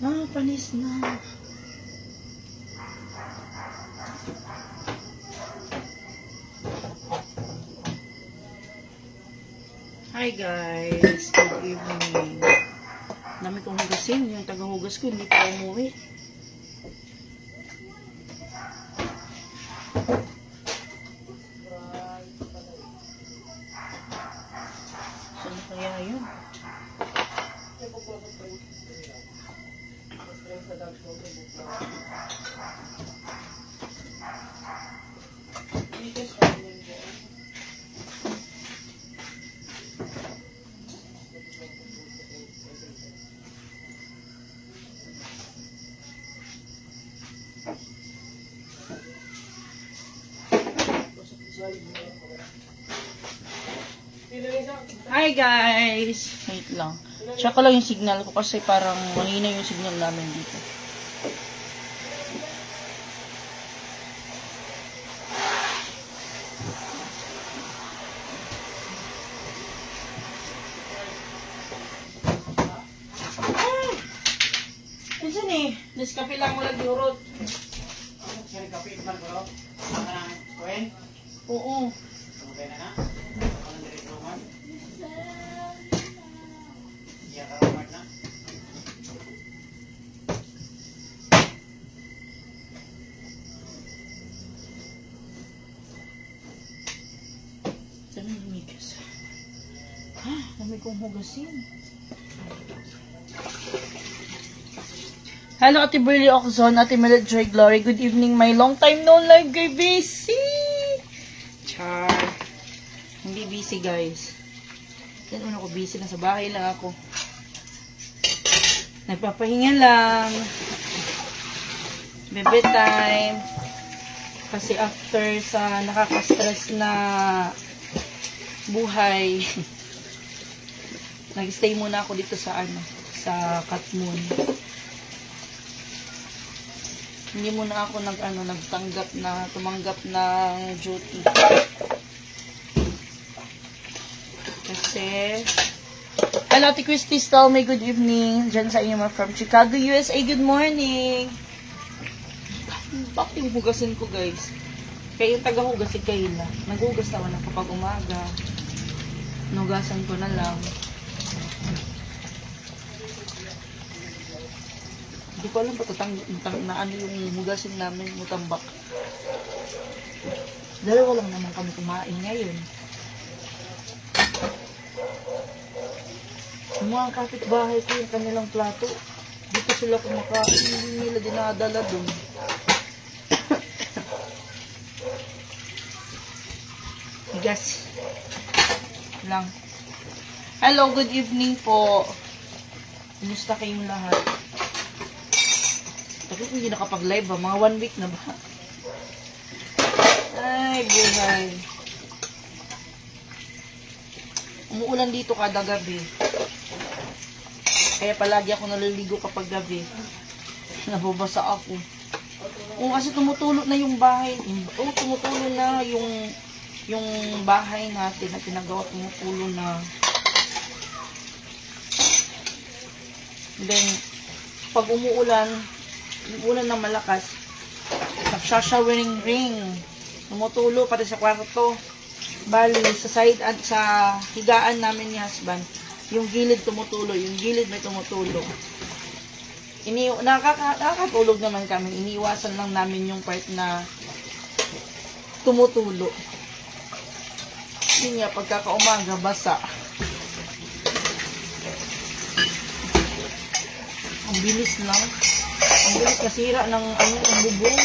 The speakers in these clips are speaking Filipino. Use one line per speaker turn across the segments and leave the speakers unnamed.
Ah, panis na. Hi guys, good evening. Dami kong hugasin, yung taga-hugas ko hindi pa umuwi. Saan kaya yun? Hi guys! Wait lang. Check ko lang yung signal ko kasi parang mahina yung signal namin dito. Minsan eh, Nescafe lang wala diurot.
Nescafe man ko. Ang kuwen?
Oo.
Okay na na. Ang dirito man. Iya ka man na.
Saan yung humigas? Ha? Dami kong hugasin. Hello, Ate Burley Oxon, Ate Melet Joy Glory. Good evening, my long time no live, guy busy. Char. Hindi busy, guys. Yan ako busy. Nasa bahay lang ako. Nagpapahinga lang. Bebe time. Kasi after sa nakaka-stress na buhay, nag-stay muna ako dito sa sa Katmon. Hindi muna ako tumanggap ng duty. Kasi, hello, Ate Christy Stall, may good evening. Diyan sa inyo from Chicago, USA, good morning. Bakit yung hugasin ko, guys? Kaya yung taga-hugasin kayo na. Nag-hugas naman ako kapag umaga. Nugasan ko na lang. Hindi ko alam na ano yung hugasin namin, mutambak. Dalawa lang naman kami kumain ngayon. Yung mga kapitbahay ko, yung kanilang plato, dito sila kumakain, hindi nila dinadala dun. Higas lang. Hello, good evening po. Kumusta kayong lahat? Tapos hindi nakapag-live ba? Mga 1 week na ba? Ay, buhay. Umuulan dito kada gabi. Kaya palagi ako naliligo kapag gabi. Nababasa ako. Oo, kasi tumutulo na yung bahay. Oo, tumutulo na yung bahay natin na pinagawa. Tumutulo na. Then, pag umuulan na malakas, nagsashowering ring. Tumutulo pati sa kwarto. Bali, sa side at sa higaan namin ni husband, yung gilid tumutulo, yung gilid may tumutulo. Nakakatulog naman kami. Iniiwasan lang namin yung part na tumutulo. Yun nga, pagkakaumaga, basa. Ang bilis lang. Ang bilis nasira ng bubong.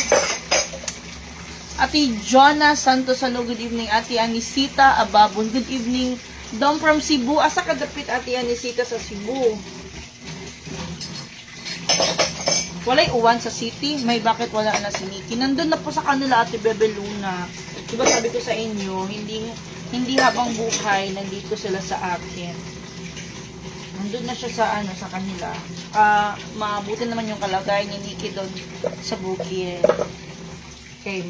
Ate Jonah Santos, hello, good evening. Ate Anisita Ababon, good evening. Dom from Cebu. Asa kadapit Ate Anisita sa Cebu? Walay uwan sa city. May bakit wala na si Nikki. Nandun na po sa kanila Ate Bebe Luna. Diba sabi ko sa inyo, hindi habang buhay, nandito sila sa akin. Nandun na siya sa kanila. Mabuti naman yung kalagay ni Nikki doon sa bukid. Okay,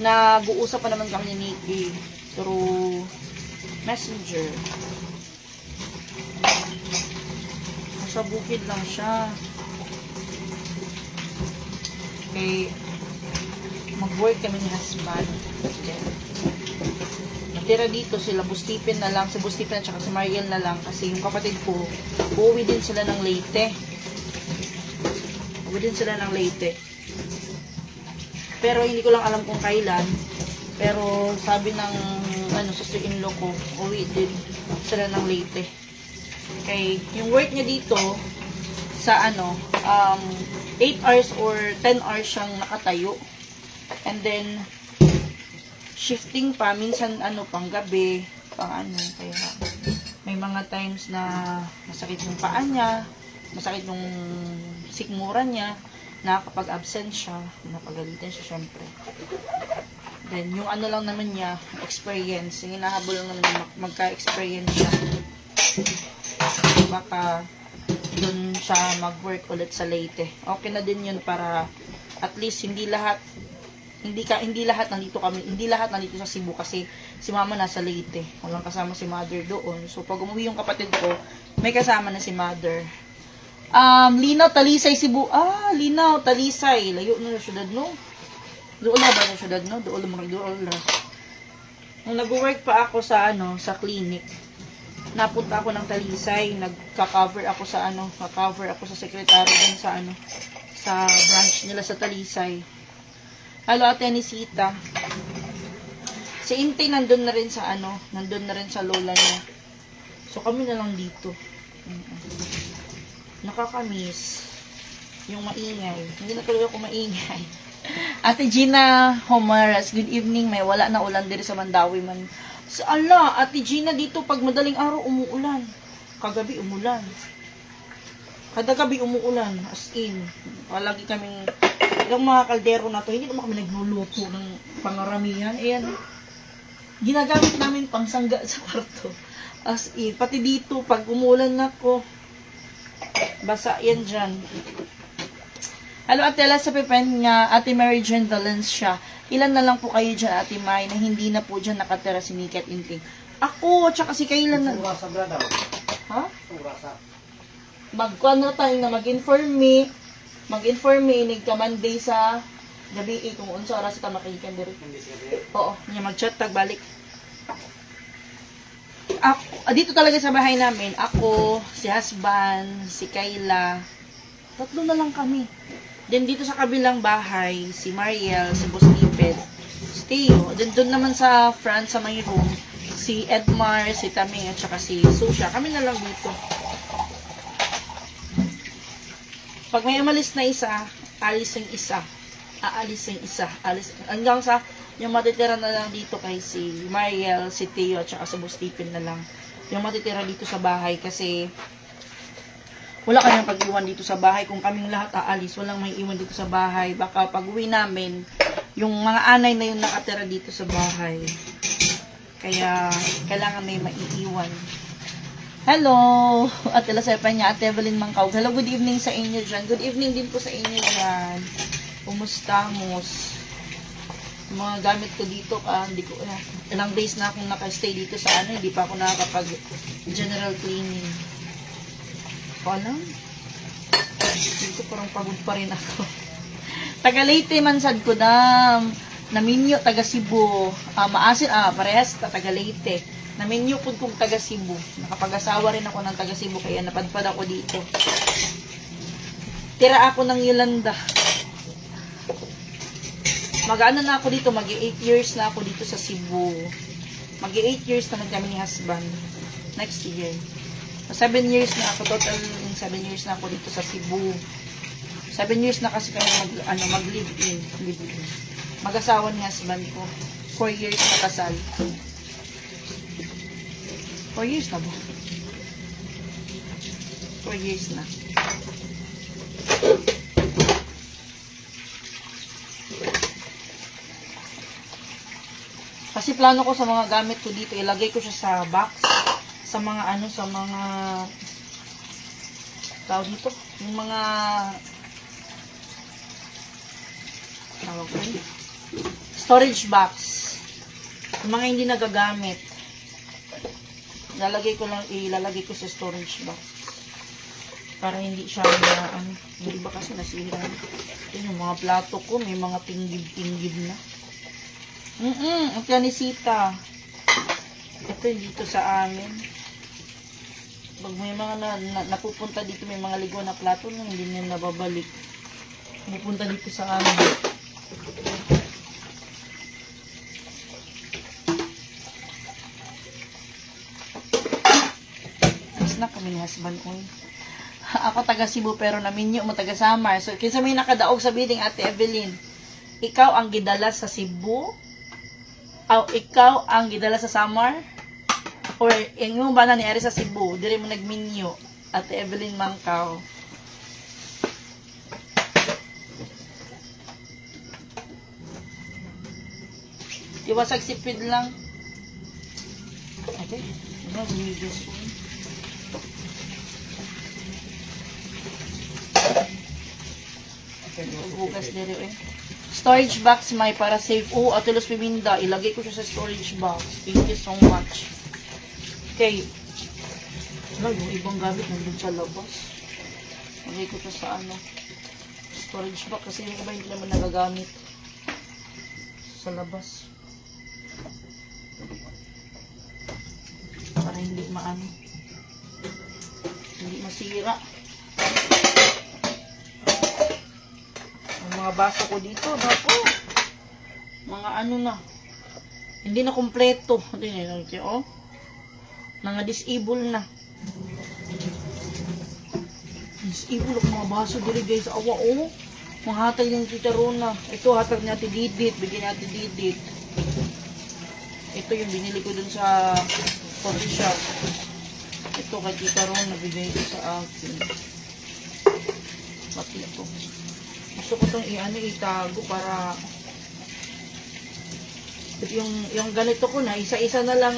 nag-uusap pa naman kami ni Nikki through messenger. Nasa bukid lang siya. kay mag-work kami ni husband. Then, natira dito sila, Bustipin na lang, si Bustipin at saka si Mariel na lang, kasi yung kapatid ko, uuwi din sila ng Leyte. Uuwi din sila ng Leyte. Pero hindi ko lang alam kung kailan. Pero sabi ng sister-in-law ko, uuwi din sila ng Leyte. Okay, yung work niya dito sa 8 hours or 10 hours siyang nakatayo. And then shifting pa minsan pang gabi, kaya may mga times na masakit yung paa niya, masakit yung sikmura niya, nakakapag-absent siya, napagalitan siya syempre. Then, yung lang naman niya, experience. Yung hinahabol lang naman magka-experience siya. Baka dun siya mag-work ulit sa Leyte. Okay na din yun para at least hindi lahat nandito kami, hindi lahat nandito sa Cebu kasi si mama nasa Leyte. Walang kasama si mother doon. So, pag umuwi yung kapatid ko, may kasama na si mother. Linaw, Talisay, Cebu. Linaw, Talisay. Layo na syudad, no? Doon na ba yung syudad, no? Doon na. Nung nag-work pa ako sa clinic, napunta ako ng Talisay, nagka-cover ako sa secretary din sa branch nila sa Talisay. Hello, Ate Anisita. Si Intay nandun na rin sa lola niya. So, kami na lang dito. Nakakamiss. Yung maingay. Hindi na tuloy ako maingay. Ate Gina Homaras, good evening. May wala na ulan dito sa Mandawi man. Ate Gina, dito pag madaling araw umuulan. Kagabi umulan. Kada gabi umuulan. As in. Palagi kaming yung mga kaldero na to, hindi naman kami nagluluto ng pangaramihan. Ayan. Ginagamit namin pang sangga sa kwarto. As in, pati dito, pag umulan na ko, basa yan dyan. Hello, Ate Ella, sa Pepen nga, Ate Mary Jane Valencia. Ilan na lang po kayo dyan, Ate May, na hindi na po dyan nakatira si Niket Inting. Ako, tsaka si Kailan na.
Surasa bra daw.
Ha?
Surasa.
Magkuhan na tayo na mag-inform me, nigka Monday sa gabi kung unsa oras ka makikikan diri. Oo, niya mag-chat tag balik. Dito talaga sa bahay namin, ako, si husband, si Kayla, 3 na lang kami. Then dito sa kabilang bahay, si Mariel, si Bustipin, si Teo. Then doon naman sa front sa may room, si Edmar, si Taming, at saka si Susha. Kami na lang dito. Pag may umalis na isa, aalis yung isa. Hanggang sa yung matitira na lang dito kay si Mariel, si Teo, at saka si Bustipin na lang. Yung matitira dito sa bahay kasi wala kayong pag-iwan dito sa bahay. Kung kaming lahat aalis, walang may iwan dito sa bahay. Baka pag uwi namin, yung mga anay na yung nakatira dito sa bahay. Kaya kailangan may maiiwan. Hello! Ate Lasepa niya, Ate Evelyn Mangkaw. Hello, good evening sa inyo dyan. Good evening din po sa inyo dyan. Kumusta, Mus? Mga gamit ko dito, hindi ko, ilang days na akong naka-stay dito sa hindi pa ako nakakapag-general cleaning. Alam? Dito parang pagod pa rin ako. Taga Leyte man sad ko dam. Naminyo, taga Cebu. Maasin, parehas, taga Leyte. Naminyo po kong taga Cebu. Nakapag-asawa rin ako ng taga Cebu, kaya napadpad ako dito. Tira ako ng Yolanda. Mag-ano na ako dito, mag-8 years na ako dito sa Cebu. Mag-8 years naman kami ni husband. Next year. 7 years na ako, total 7 years na ako dito sa Cebu. 7 years na kasi kami mag-live-in. Mag-asawa ni husband ko. 4 years na kasal. 4 years na ba? 4 years na. Kasi plano ko sa mga gamit ko dito, ilagay ko siya sa box. Sa mga sa mga tawag dito, yung mga tawag ko rin, storage box. Yung mga hindi nagagamit. Ilalagay ko sa storage box. Para hindi siya na, hindi ba kasi nasira. Ito yung mga plato ko, may mga tinggib-tinggib na. Ang planisita. Ito yung dito sa amin. Pag may mga napupunta dito, may mga ligaw na plato na hindi nyo nababalik. Pupunta dito sa amin. Alis na kami ni husband ko. Ako taga Cebu pero naminyo mo taga Samar. So kinsa may nakadaog sa bidding, Ate Evelyn, ikaw ang gidala sa Cebu? O ikaw ang gidala sa Samar? Or yung ba na ni Ari sa Cebu, dire mo nagminyo, Ate Evelyn Mangkaw? Iwasag sipid lang. Okay, ano video po? Hugas dire eh. Storage box may para save. Oh, Atelos Piminda. Ilagay ko siya sa storage box. Thank you so much. Okay. Wala, yung ibang gamit nandun sa labas. Ilagay ko siya sa storage box kasi yung iba hindi naman nagagamit sa labas. Para hindi hindi masira. Mga baso ko dito, dapo. Mga na. Hindi na kompleto. Oh. Mga disable na. Disable ako mga baso dili guys. Awa oh. Mga hatag ng Tita Rona. Ito hatag ni Ate Didit. Bigyan ni Ate Didit. Ito yung binili ko dun sa coffee shop. Ito kay Tita Rona. Bigay ko sa akin. Pati ito. Gusto ko itong itago para yung ganito ko na isa-isa na lang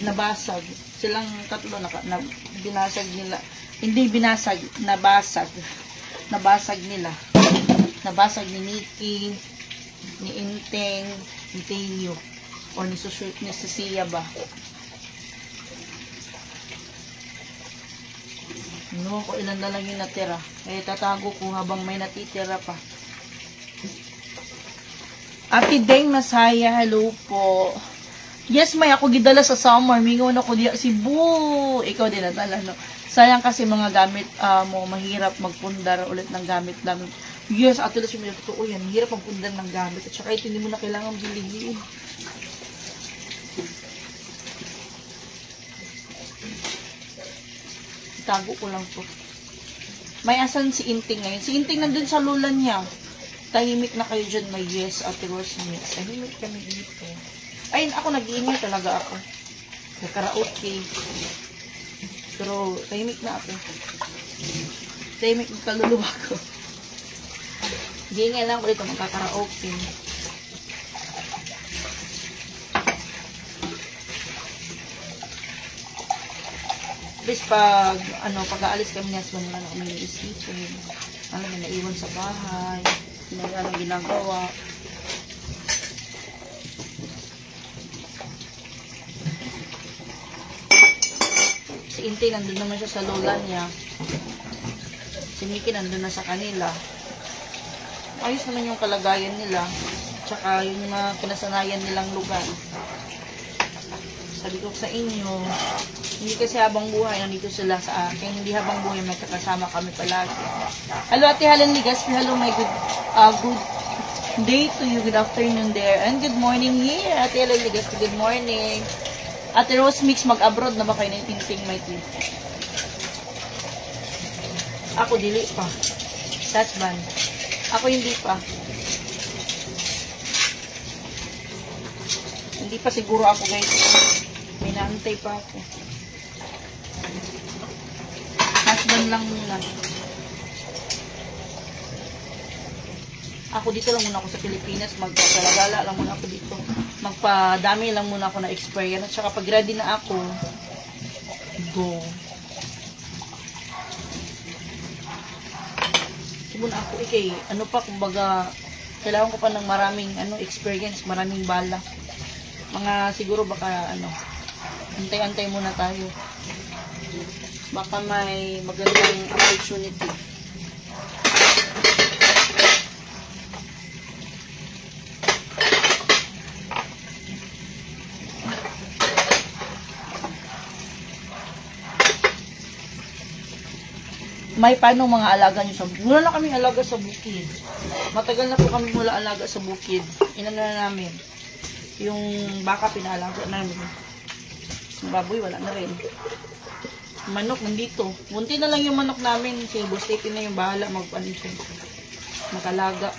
nabasag. Silang tatlo na binasag nila. Hindi binasag, nabasag. Nabasag nila. Nabasag ni Nikki, ni Inteng, ni Tenyo, o ni Cecilia ba. No, ko ilan na lang yung natira. Eh, tatago ko habang may natitira pa. Ate Deng Masaya, hello po. Yes, may ako gidala sa Samar. Mingon ako diya Cebu. Ikaw din natala, no? Sayang kasi mga gamit mo, mahirap magpundar ulit ng gamit lang. Yes, Ate Lucy, may totoo yan. Mahirap magpundar ng gamit. At saka ito, hindi mo na kailangan bilhin. Tago ko lang to. May asan si Inting ngayon? Si Inting nandun sa lula niya. Tahimik na kayo dyan, may yes, Ate Rosemary. Tahimik kami dito. Ayun, ako nag-iingay talaga ako. Nagkaraoke. Pero, tahimik na ako. Tahimik ng kaluluwa ko. Nag-iingay lang ko dito, magkakaraoke. Please pag-aalis kami niya, wala na kami iisipin. May naiwan sa bahay. Anong ginagawa. Si Inti, nandun naman siya sa lola niya. Si Nikki, nandun na sa kanila. Ayos naman yung kalagayan nila. Tsaka yung pinasanayan nilang lugar. Sabi ko sa inyo, hindi kasi habang buhay, nandito sila sa akin. Hindi habang buhay, may kakasama kami palagi. Hello, Ate Helen Ligaspi. Hello, my good day to you. Good afternoon there. And good morning here. Ate Helen Ligaspi, good morning. Ate Rose Mix, mag-abroad na ba kayo ng Tinting My Tea? Ako, dili pa. Husband. Ako, hindi pa. Hindi pa siguro ako, guys. May naantay pa ako. Husband lang muna. Ako dito lang muna ako sa Pilipinas. Magpapalagala lang muna ako dito. Magpadami lang muna ako na experience. At saka pag ready na ako, go. Muna ako, ano pa, kumbaga, kailangan ko pa ng maraming, experience, maraming bala. Mga, siguro baka, antay-antay muna tayo. Baka may magandang opportunity. May paano mga alaga nyo sa bukid? Wala na kami alaga sa bukid. Matagal na po kami mula alaga sa bukid. Inano na namin. Yung baka pinaalaga namin. Yung baboy wala na rin. Manok nandito. Munti na lang yung manok namin. Si Bustiki na yung bahala mag-alaga.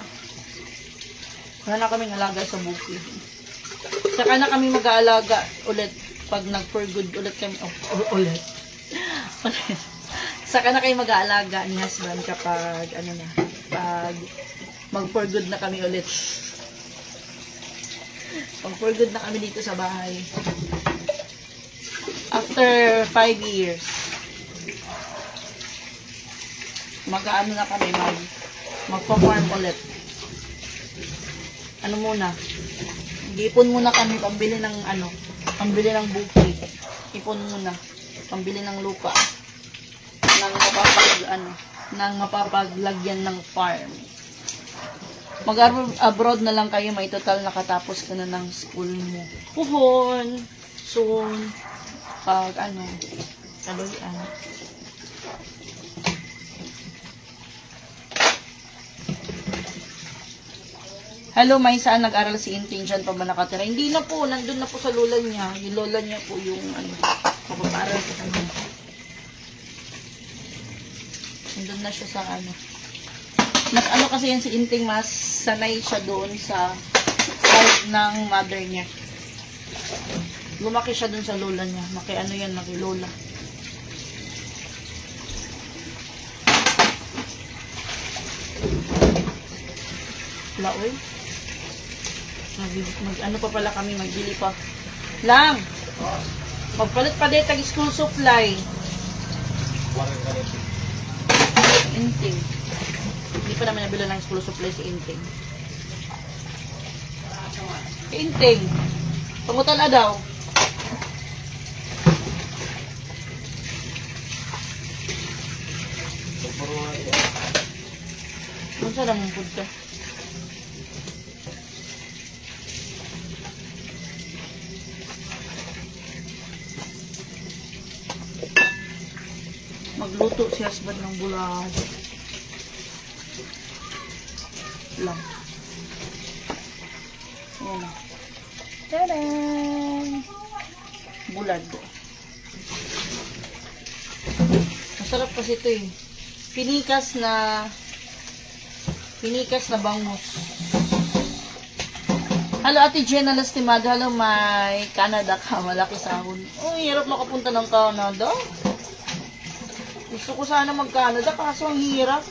Wala na kaming alaga sa bukid. Saka na kami mag-aalaga ulit pag nag-for good ulit kami. Ulit. Saka na kayo mag-aalaga ni husband kapag pag mag-for good na kami ulit. Pag for good na kami dito sa bahay. After 5 years, mag-ano na kami, mag-farm ulit. Ano muna? Ipon muna kami pambili ng pambili ng bukid. Ipon muna pambili ng lupa. Nang mapapaglagyan ng farm. Mag-abroad na lang kayo, may total nakatapos ka na ng school mo. Puhon, soon, pag kaluyan. Hello, may saan nag-aral si Inting? Diyan pa ba nakatira? Hindi na po, nandun na po sa lola niya. Yung lola niya po yung kapag-aral sa kanya. Nandun na siya sa Mas kasi yan si Inting, mas sanay siya doon sa side ng mother niya. Lumaki siya doon sa lola niya. Maki lola. Laoy. Pa pala kami, magbili pa. Lang! Magpalit pa dito ang school supply. Inting. Hindi pa naman nabila ng school supply si Inting. Inting. Pangutan na daw. Kung saan ang food ka? Magluto si husband ng bulad. Lang. Ayan na. Tadaan! Bulad. Masarap kasi ito eh. Pinikas na bangus. Hello, Ate Jenna Lastimado. Hello, may Canada ka. Malaki sahod. Oh, hirap makapunta ng Canada. Gusto ko sana mag-Canada, kaso ang hirap.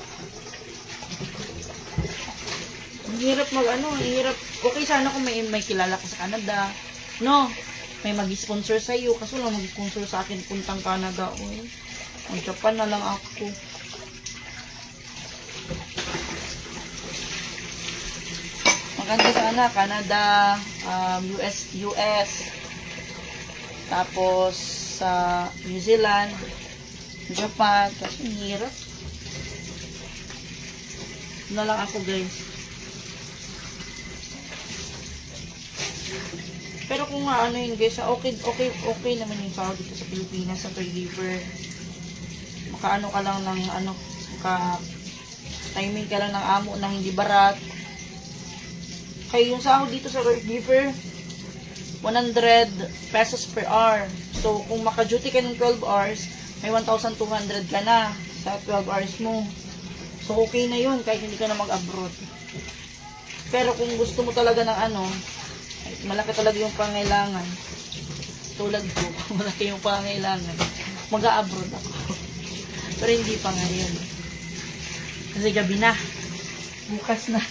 Ang hirap ang hirap. Okay sana kung may kilala ka sa Canada. No, may mag-sponsor sa iyo. Kaso lang mag-sponsor sa akin puntang Canada. Uy, ang Japan na lang ako. Maganda sana, Canada, US. Tapos, sa New Zealand. Japan, kasi hirap. Na lang ako, guys. Pero kung guys, okay naman yung sahod dito sa Pilipinas, sa caregiver. Makaano ka lang ng timing ka lang ng amo na hindi barat. Kaya yung sahod dito sa caregiver, 100 pesos per hour. So, kung maka-duty ka ng 12 hours, may 1,200 ka na sa 12 hours mo. So, okay na yun kahit hindi ka na mag-abroad. Pero kung gusto mo talaga ng malaki talaga yung pangailangan. Tulad ko, malaki yung pangailangan. Mag-a-abroad ako. Pero hindi pa ngayon. Kasi gabi na. Bukas na.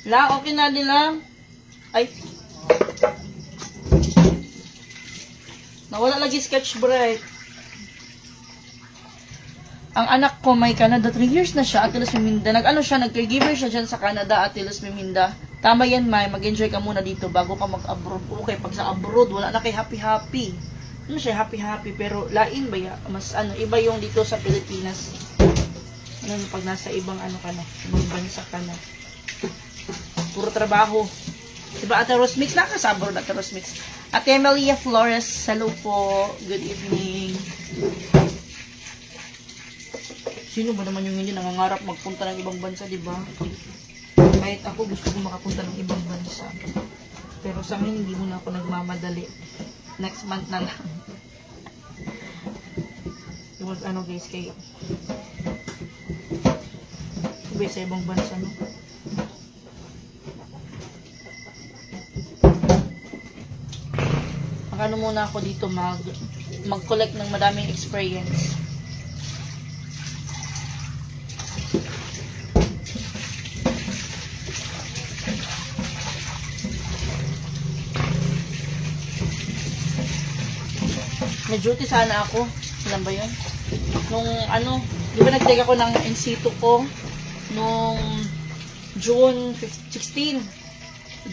Okay na nila. Ay. Nawala lagi sketch bright. Ang anak ko may Canada, 3 years na siya, Ate Luz Miminda. Nag-caregiver siya dyan sa Canada, Ate Luz Miminda. Tama yan, May. Mag-enjoy ka muna dito bago ka mag-abroad. Okay, pag sa abroad, wala na kay happy-happy. Ano siya, happy-happy. Pero lain ba ya? Mas iba yung dito sa Pilipinas. Ano, pag nasa ibang ka na, ibang bansa ka na. Puro trabaho. Diba, Ate Rosmix? Nakasa abroad, Ate Rosmix. Ate Emilia Flores, hello po. Good evening. Sino ba naman yung hindi nangangarap magpunta ng ibang bansa, diba? Kahit ako gusto ko makapunta ng ibang bansa. Pero sa amin, hindi muna ako nagmamadali. Next month na lang. Iwas guys, kayo. Iba sa ibang bansa, no? Magano muna ako dito mag-collect ng madaming experience. May duty sana ako. Alam ba yun? Nung di ba nag-take ako ng NC2 ko nung June 16.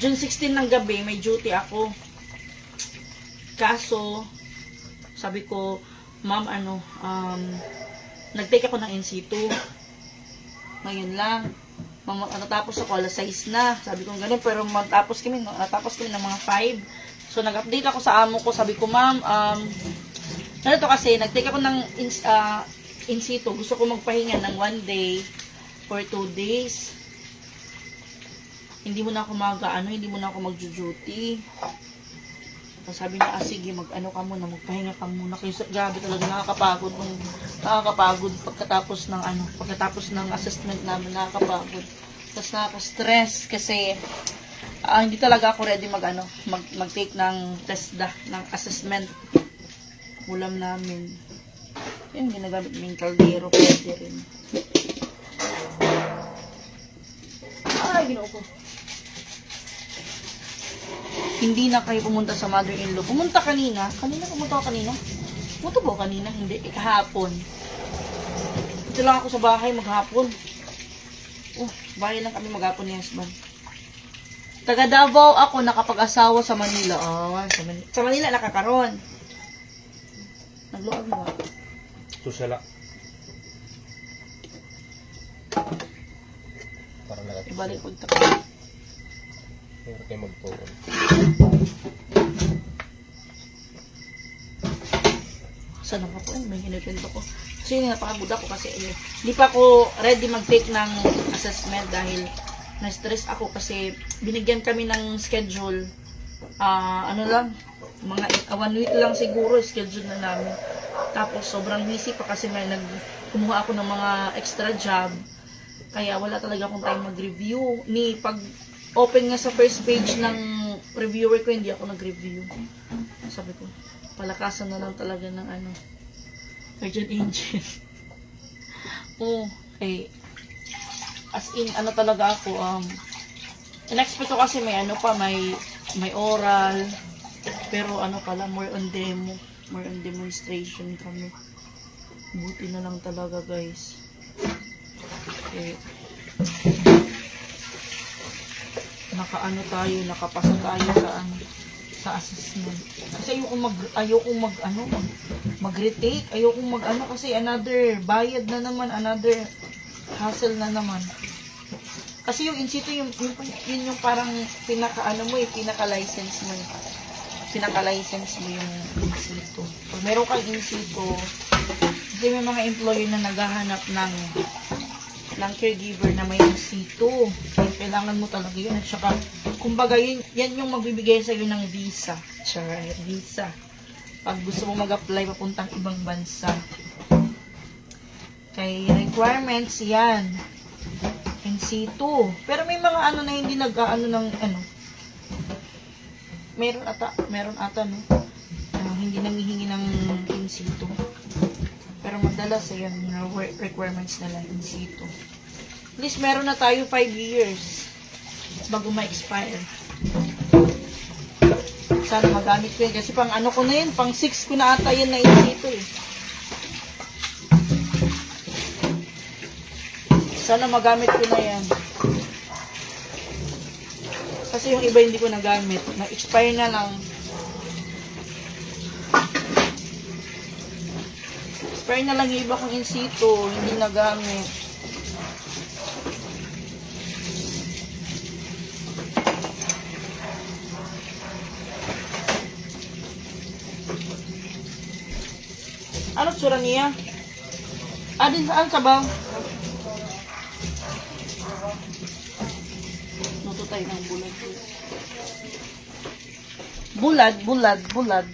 June 16 ng gabi, may duty ako. Kaso, sabi ko, ma'am, nag-take ako ng NC2. Ngayon lang. Natapos ako, alas 6 na. Sabi ko ganun, pero natapos kami ng mga 5. So, nag-update ako sa amo ko. Sabi ko, ma'am, ano to kasi, nag-take ako ng NC2. Gusto ko magpahinga ng 1 day for 2 days. Hindi mo na ako hindi mo na ako mag-duty. Sabi niya, sige, ka muna, magpahinga ka muna. Kasi grabe talaga, nakakapagod pagkatapos ng assessment namin, nakakapagod. Tapos nakaka-stress kasi hindi talaga ako ready mag-take ng ng assessment. Ulam namin. Yan, ginagamit may kaldero, pwede rin. Ay, ginoo ko. Hindi na kayo pumunta sa mother-in-law. Pumunta kanina. Pumunta ako kanina? Pumunta ba kanina? Hindi. Kahapon. Ito lang ako sa bahay maghapon. Bahay lang kami maghapon ni husband. Taga Davao ako, nakapag-asawa sa Manila. Sa Manila nakakaroon. Nagluag mo ba?
Susala. Para nakatisi.
Ibalik pagtaka.
Pero kayo magpuon.
Saan ako po? May hinipinto ko. Kasi napakagod ako kasi hindi pa ako ready mag-take ng assessment dahil na-stress ako kasi binigyan kami ng schedule. Mga 1 week lang siguro schedule na namin. Tapos sobrang busy pa kasi kumuha ako ng mga extra job. Kaya wala talaga akong time mag-review. Pag open nga sa first page ng reviewer ko, hindi ako nag-review. Sabi ko, palakasan na lang talaga ng Guardian Angel. As in, talaga ako, in-expect ko kasi may may oral, pero pala, more on demonstration kami. Buti na lang talaga, guys. Nakapasa tayo sa assessment. Kasi ayokong mag-retake, ayokong kasi another bayad na naman, another hassle na naman. Kasi yung NC2 yun yung parang pinaka-license mo. Pinaka-license mo yung NC2. Pag meron kang NC2, kasi may mga employer na naghahanap ng caregiver na may NC2. Kailangan mo talaga yun. At saka, kumbaga, yan yung magbibigay sa'yo ng visa. Visa. Pag gusto mo mag-apply papuntang ibang bansa. Kay requirements, yan. NC2. Pero may mga na hindi ng meron ata, no? Hindi nanghihingi ng NC2. Pero madalas, yan, requirements na lang NC2. At least meron na tayo 5 years bago ma-expire. Sana magamit ko yun. Kasi pang ko na yun, pang 6 ko na ata yan na NC2 eh. Sana magamit ko na yan. Kasi yung iba hindi ko nagamit. Na-expire na lang. Expire na lang yung iba kong in situ. Hindi nagamit. Ano tsura niya? Din saan sabaw? Luto tayo ng bulad. Bulad.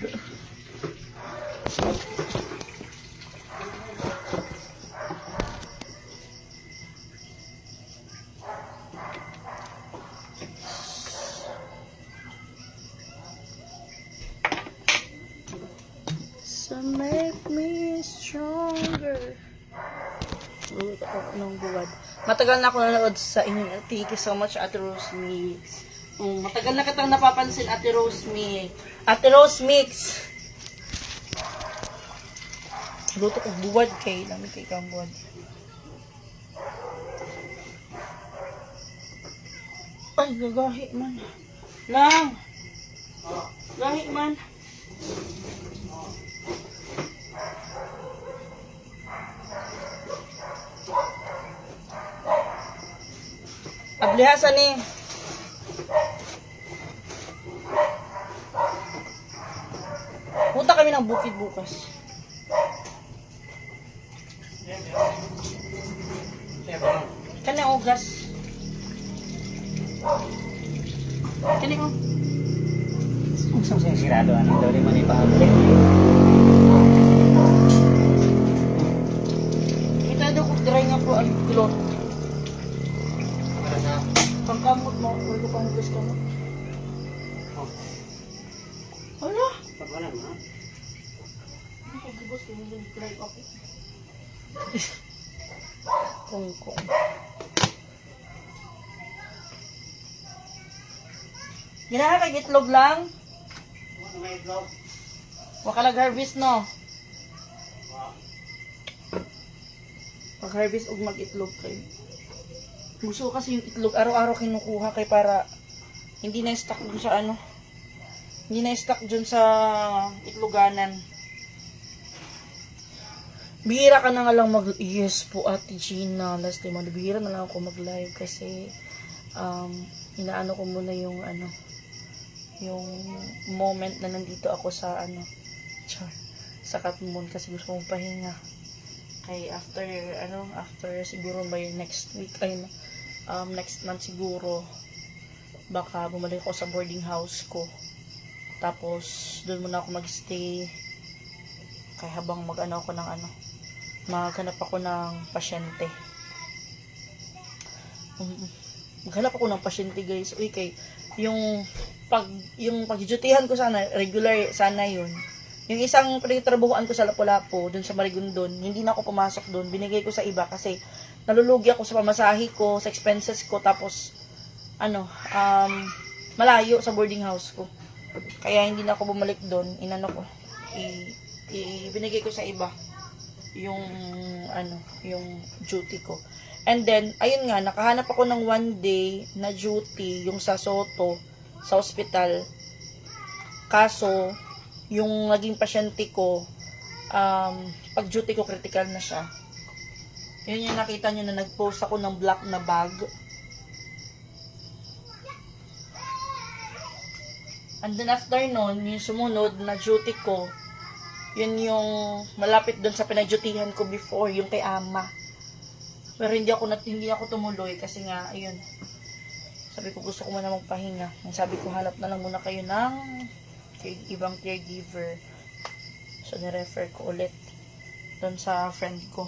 So make me stronger. Luto ako ng bulad. Matagal na ako nanood sa inyo. Thank you so much, Ate Rose Mix. Matagal na kitang napapansin, Ate Rose Mix. Ate Rose Mix. Luto ko buwad kay. Lamig kay kang buwad. Ay, gagahi man. Lang. Gahi man. Ablihasan ni. Punta kami ng bukid bukas. Kani ogas. Kani o.
Kung saan siya sirado, ano daw rin man ipahabli.
Kita daw kung dry nga po ang kulot. Pangkamot mo, wala pang hugas ka mo. Wala.
Pagwala mo, ha?
Hindi ko gubos, hindi dry ako. Kung. Ginaha kay itlog lang.
Ano may itlog?
Wakalag harvest no. Pag harvest og mag-itlog kayo. Gusto ko kasi yung itlog araw-araw kinukuha kay para hindi na stock dun sa ano. Hindi na stock dun sa itloganan. Bihira ka na nga lang yes po, Ate Gina. Last time, bihira na lang ako mag-live kasi inaano ko muna yung yung moment na nandito ako sa sa Katmon kasi gusto kong pahinga. Kay after siguro by next week next month siguro baka bumalik ako sa boarding house ko. Tapos doon muna ako magstay kay habang maghanap ako ng pasyente. Maghanap ako ng pasyente, guys. Uy, kay yung pag-dutyhan ko sana regular sana yun. Yung isang pinagtrabahuan ko sa Lapu-Lapu doon sa Marigondon, hindi na ako pumasok doon. Binigay ko sa iba kasi nalulugi ako sa pamasahe ko, sa expenses ko, tapos malayo sa boarding house ko. Kaya hindi na ako bumalik doon. Binigay ko sa iba yung duty ko. And then, ayun nga, nakahanap ako ng 1 day na duty, yung sa Soto, sa hospital. Kaso, yung naging pasyente ko, pag duty ko, critical na siya. Yun yung nakita nyo na nag-post ako ng black na bag. And then after nun, yung sumunod na duty ko, yun yung malapit dun sa pinag-dutyhan ko before, yung kay Ama. Pero hindi ako tumuloy kasi nga, ayun. Sabi ko gusto ko muna magpahinga. Sabi ko hanap na lang muna kayo ng ibang caregiver. So, nirefer ko ulit dun sa friend ko.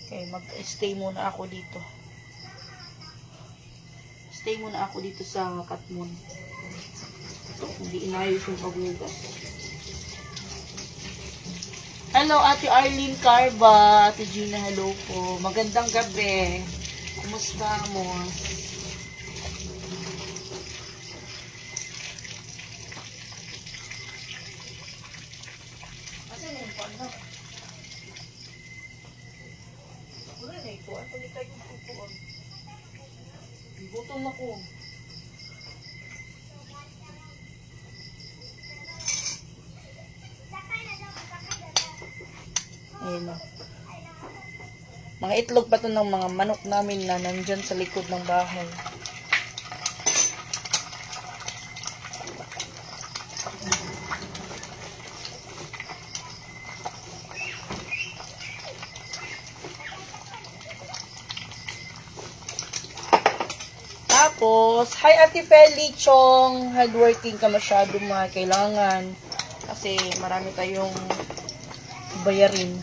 Okay, mag-stay muna ako dito. Stay muna ako dito sa Katmon. Hindi inayos yung paglugas. Hello, Ate Arlene Carba. Ate Gina, hello po. Magandang gabi. Kumusta mo? Asan yung paano? Wala na ito. Ang pagkita yung pupuan. Gutom ako. Ayun o. Mga itlog pa to ng mga manok namin na nandyan sa likod ng bahay. Tapos, hi Ate Feli Chong, hardworking ka masyado mga kailangan. Kasi marami tayong bayarin.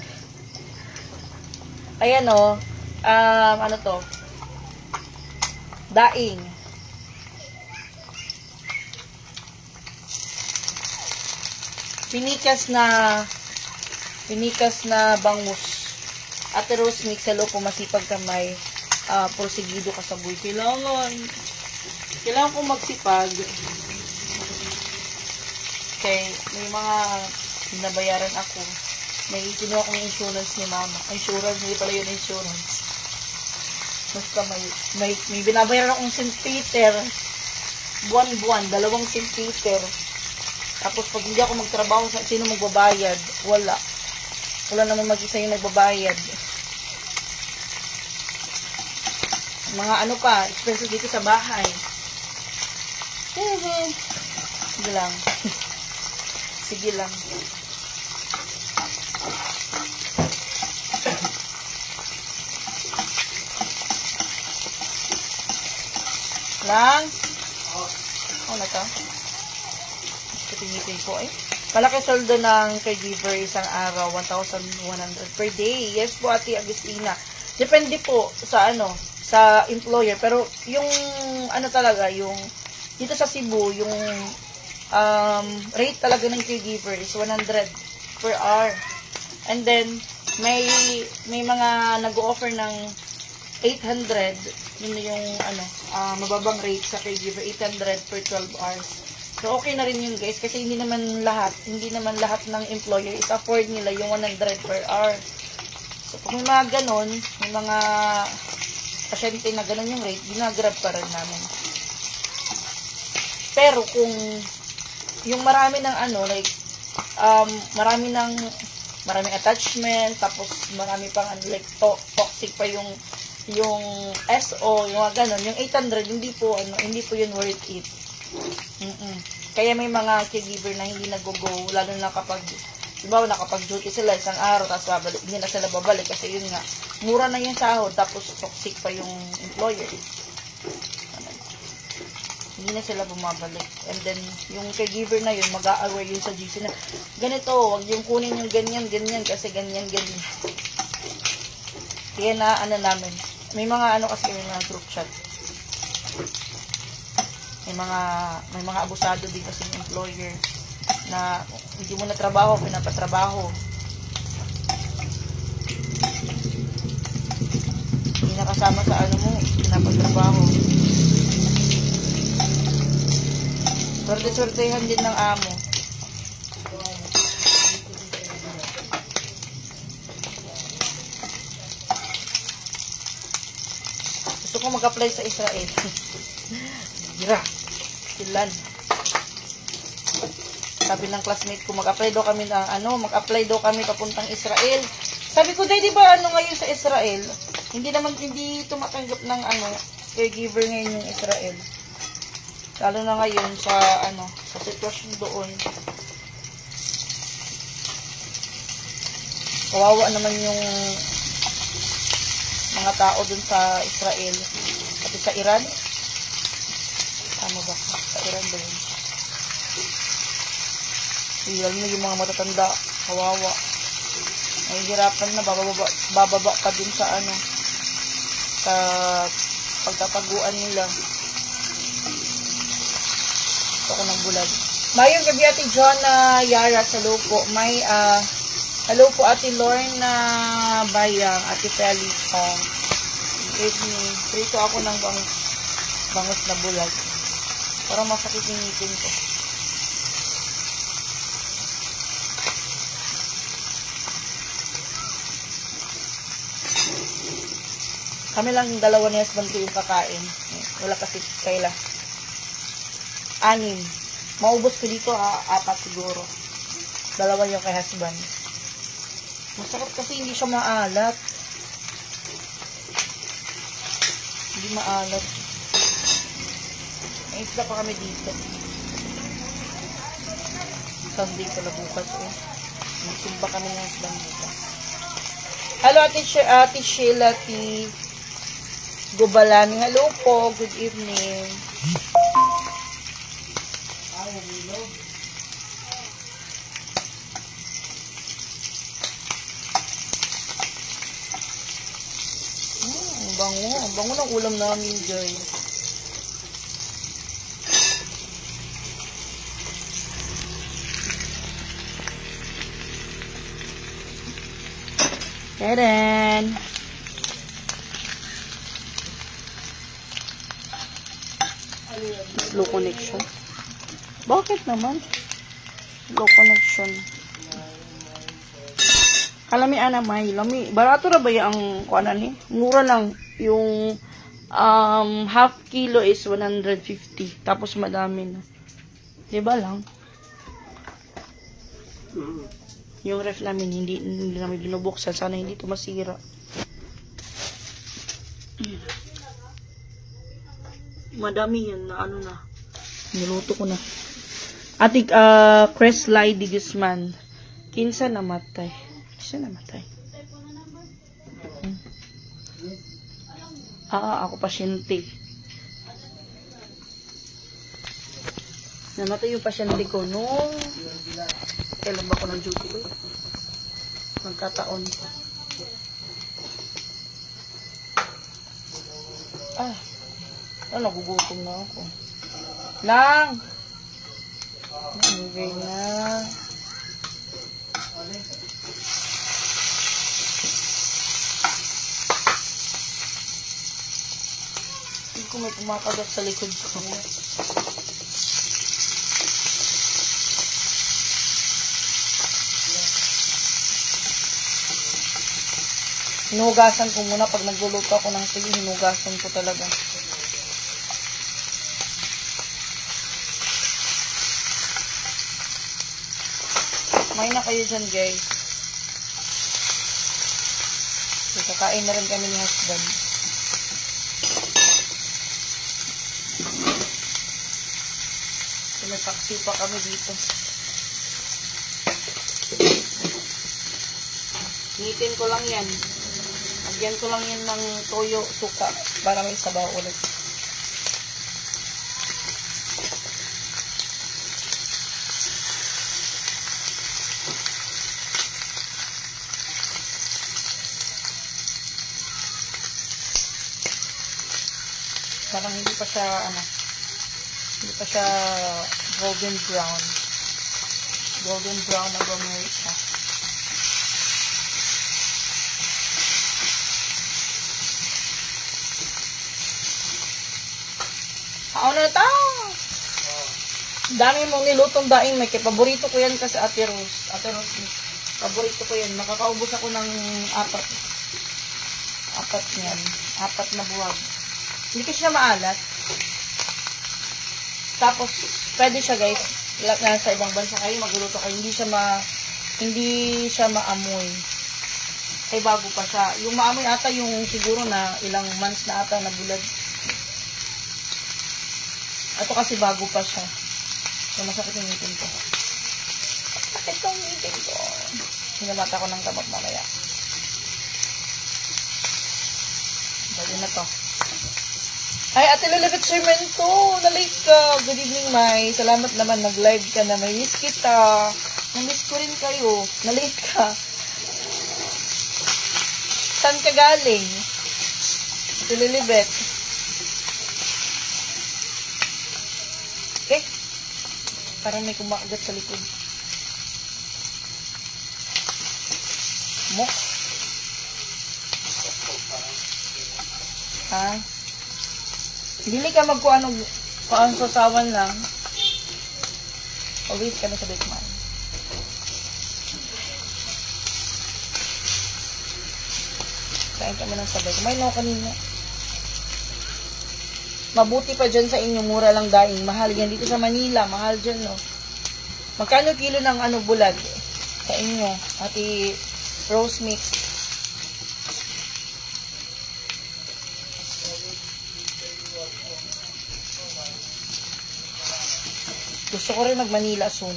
Ayan o, ano to? Daing. Pinikas na bangus. Ate Rose Mix, hello po, masipag kamay. Porsigido ka sa buhay. Kailangan kong magsipag. Okay, may mga binabayaran ako. May kinuha akong insurance ni mama. Insurance, hindi pala yun insurance. Basta may binabayaran akong St. Peter. Buwan-buwan, 2 St. Peter. Tapos pag hindi ako magtrabaho, sino magbabayad? Wala. Wala naman mag-isa yung nagbabayad. Mga ano pa, expenses dito sa bahay. Sige lang. Sige lang. Lang. Oh, na to. Katingipin ko eh. Malaki soldo ng caregiver isang araw, 1,100 per day. Yes po, Ate Agustina. Depende po sa ano, sa employer. Pero yung ano talaga, yung dito sa Cebu, yung rate talaga ng caregiver is 100 per hour. And then, may mga nag-o-offer ng 800, yun yung ano, mababang rate sa caregiver, 800 per 12 hours. So, okay na rin yun guys, kasi hindi naman lahat ng employer is afford nila yung 100 per hour. So, kung may mga ganon, may mga pasyente na ganon yung rate, ginagrab pa rin namin. Pero kung yung marami ng ano, like, maraming attachment, tapos marami pang like toxic pa yung SO, yung mga ganon, yung 800, hindi po yun worth it. Kaya may mga caregiver na hindi nag-go, lalo na kapag, diba, nakapag-duty sila isang araw, tapos babalik, hindi na sila babalik, kasi yun nga, mura na yung sahod, tapos toxic pa yung employer. Hindi na sila bumabalik. And then, yung caregiver na yun, mag-a-aware yun sa GC na, ganito, wag yung kunin yung ganyan, kasi ganyan. Kaya na, ano namin, may mga ano kasi, may mga group chat. May mga abusado din kasi yung employer na hindi mo na trabaho, pinapatrabaho. Hindi nakasama sa ano mo, pinapatrabaho. Swerte-swertehan din ng amo. Gusto ko mag-apply sa Israel. Gira. Silan. Sabi ng classmate ko, mag-apply daw kami papuntang Israel. Sabi ko, di ba ngayon sa Israel? Hindi tumatanggap ng caregiver ngayon yung Israel. Lalo na ngayon sa sitwasyon doon. Kawawa naman yung mga tao doon sa Israel. Pati sa Iran. Tama ba? Sa Iran ba yun? Lalo na yung mga matatanda. Kawawa. Nahihirapan na. Bababa pa din sa sa pagtataguan nila. Ako ng bulag. Mayong gabi Ate John Yara sa lupo. Hello po Ate Lorna Bayang, Ate Feli Chong. Good evening. Prito ako ng bangus na bulag. Parang masakit yung ngipin ko. Kami lang yung dalawa ni husband ko yung kakain. Wala kasi kaila. 6. Maubos ko dito, 4 siguro. 2 yung kay husband. Masarap kasi hindi siya maalat. Hindi maalat. May isla pa kami dito. Sunday pala bukas Magsimba kami ng husband bukas. Hello, Ate Sheila, Ate Gubalani. Hello po. Good evening. Bango. Ang bango ng ulam namin, guys. Tadaan! Low connection. Bakit naman? Low connection. Kalami anamay. Lami. Barato ra ba yung kuanan ni? Mura lang. Yung half kilo is 150. Tapos madami na. Diba lang? Yung ref namin, hindi namin binubuksan. Sana hindi ito masira. Madami yan na ano na. Niluto ko na. Atik, Cresley de Guzman. Kinsa namatay. Kinsa namatay. Ako pasyente. Namatay yung pasyente ko nung kailan ba ko ng duty ko? Nagkataon. Nagugutom na ako. Nang! Okay na. Hindi ko may kumakagat sa likod ko. Hinugasan ko muna pag nagluluto ako ng tuyo, hinugasan ko talaga. May na kayo dyan, guys. So, kakain na rin kami ni husband. So, may paksi pa kami dito. Nitin ko lang yan. Lagyan ko lang yan ng toyo, suka, para may sabaw ulit. Parang hindi pa siya, hindi pa siya golden brown. Golden brown na gumawin siya. Ano ito? Dami mong nilutong daing. May paborito ko yan kasi Ate Rose. Ate Rose, paborito ko yan. Makakaubos ako ng 4. 4 yan. 4 na buwag. Hindi kasi siya maalat. Tapos, pwede siya guys. Nasa ibang bansa kayo, magluluto kayo. Hindi siya maamoy. Ay bago pa siya. Yung maamoy ata yung siguro na ilang months na ata na bulag. Ito kasi bago pa siya. So, masakit yung ngipin ko. Masakit yung ngipin ko. Hinamata ko ng gamot mamaya. Bali na to. Ay, Ate Lilibet Sermento. Na-late ka. Good evening, May. Salamat naman. Nag-live ka na. May miss kita. Na-miss ko rin kayo. Na-late ka. Saan ka galing? Ate Lilibet. Okay. Parang may kumakagat sa likod. Mok. Ha? Dili ka magkuano sasawan lang. Always kami sa Bitman. Kain kami ng sabay. Kumain na ako kanina. Mabuti pa dyan sa inyo, mura lang daing. Mahal yan dito sa Manila. Mahal dyan, no? Magkano kilo ng bulad? Sa inyo, Ate Rose Mix. Gusto ko rin mag-Manila soon.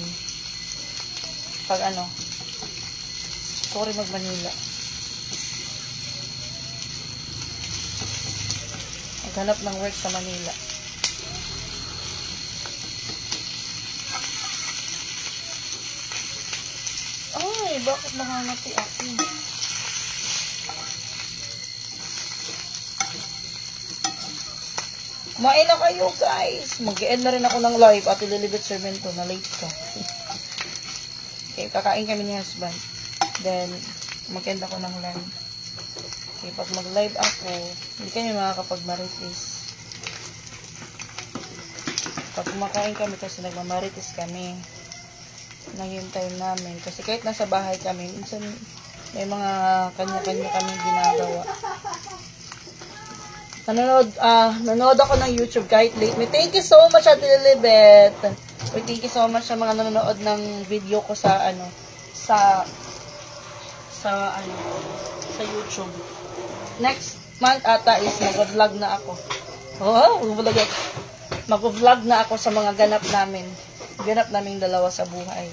Gusto ko rin mag-Manila. Maghanap ng work sa Manila. Ay, bakit nakangati ako? Kumain na kayo, guys. Mag-end na rin ako ng live at ililibit sermento na late ka. Okay, kakain kami ni husband. Then, mag-end ako ng live. Okay, pag mag-live ako, hindi kami makakapag-marites. Pag kumakain kami kasi nagmamarites kami na yung time namin. Kasi kahit nasa bahay kami, minsan may mga kanya-kanya kami ginagawa. Nanonood ako ng YouTube kahit late. Thank you so much, Ate Lilibet. Thank you so much sa mga nanonood ng video ko sa YouTube. Next month ata is mag-vlog na ako. Mag-vlog na ako sa mga ganap namin. Ganap naming dalawa sa buhay.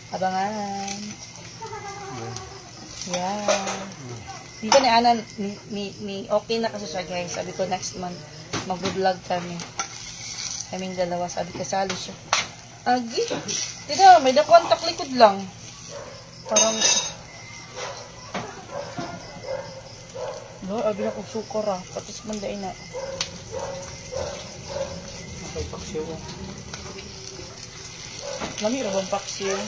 Abangan. Yeah. Di ba ni Ana, okay na kasi siya, guys. Sabi ko, next month, mag-vlog kami. Kaming dalawa. Sabi ko, sali siya. Agi. Tira, may kontak likod lang. Parang, abi na kong sukor ah. Patis manday na.
Okay, paksiw.
Lamira bang paksiw?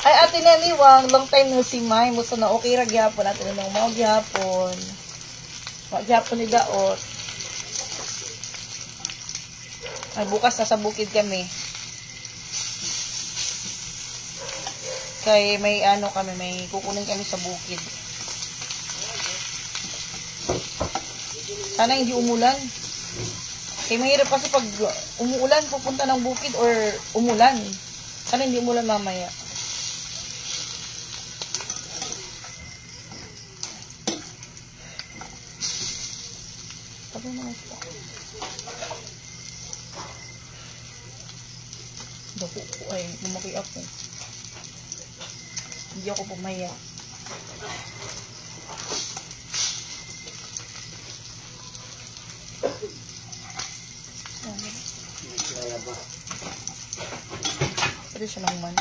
Ay, Ate Nelly Wang, long time no si May. Musta na okay ra gyapon. Ate Nelly Wang, mga gyapon. Mga gyapon ni Daot. Ay, bukas nasa bukid kami. Kay may kami, may kukunin kami sa bukid. Sana hindi umulan. Kaya mahirap kasi pag umuulan, pupunta ng bukid or umulan. Sana hindi umulan mamaya. Sabi mo ito. Dako ko ay, lumaki ako. Hindi ako pumaya. Pwede siya naman.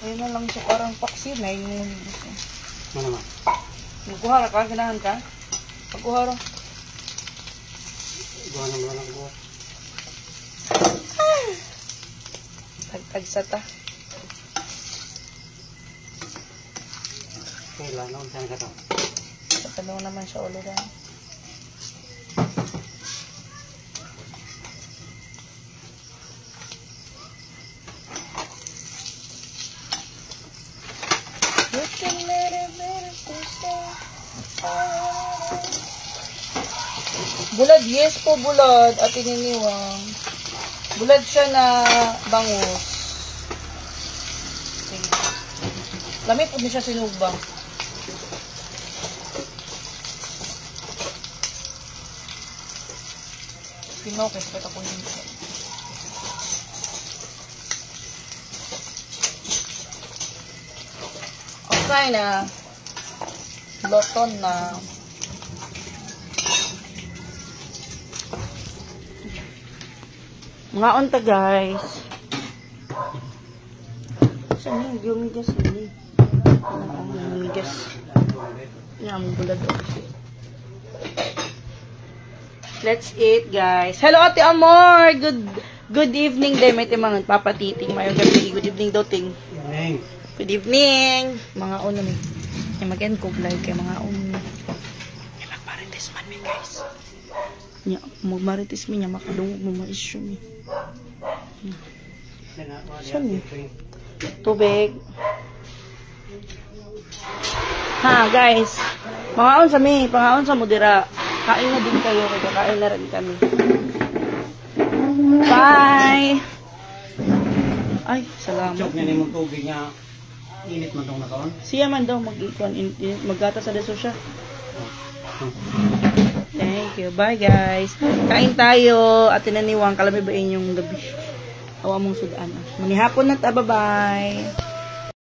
Ayun na lang siya parang paksi na yun.
Ano naman?
Magkuhara ka? Ganahan ka? Magkuhara.
Gawa naman lang buhat.
Tag-tag sa ta.
Kailan naman saan ka to?
Sa tanong naman siya ulit. Bulad, yes po bulad. At ininiwang. Bulad siya na bangus. Okay. Lamit po niya siya sinubang. Pinokes, ba't ako yun siya? Okay na. Loton na. Mga onta guys. Saan yung umigas ini? Ang umigas. Yung bulad ako. Let's eat guys. Hello Ate Amor. Good evening day. May timang papatiting. Mayroon gabi. Good evening doting.
Evening.
Good evening. Mga uno may. Mag-end ko vlog kay mga uno. May magparites man may guys. Nya, marites mi niya, makadungog mo ma-issue mi. Saan mi? Tubig. Ha, guys. Pangaon sa mi, pangaon sa mudira. Kain na din kayo, kakain na rin kami. Bye! Ay, salamat.
Chok niya ni mong tubig nga. Init man tong nakaon.
Siya man daw maggata sa deso siya. Thank you. Bye, guys. Kain tayo. At tinaniwang kalami ba inyong gabi? Awa mong sudaan. Manihapon na ta. Bye-bye.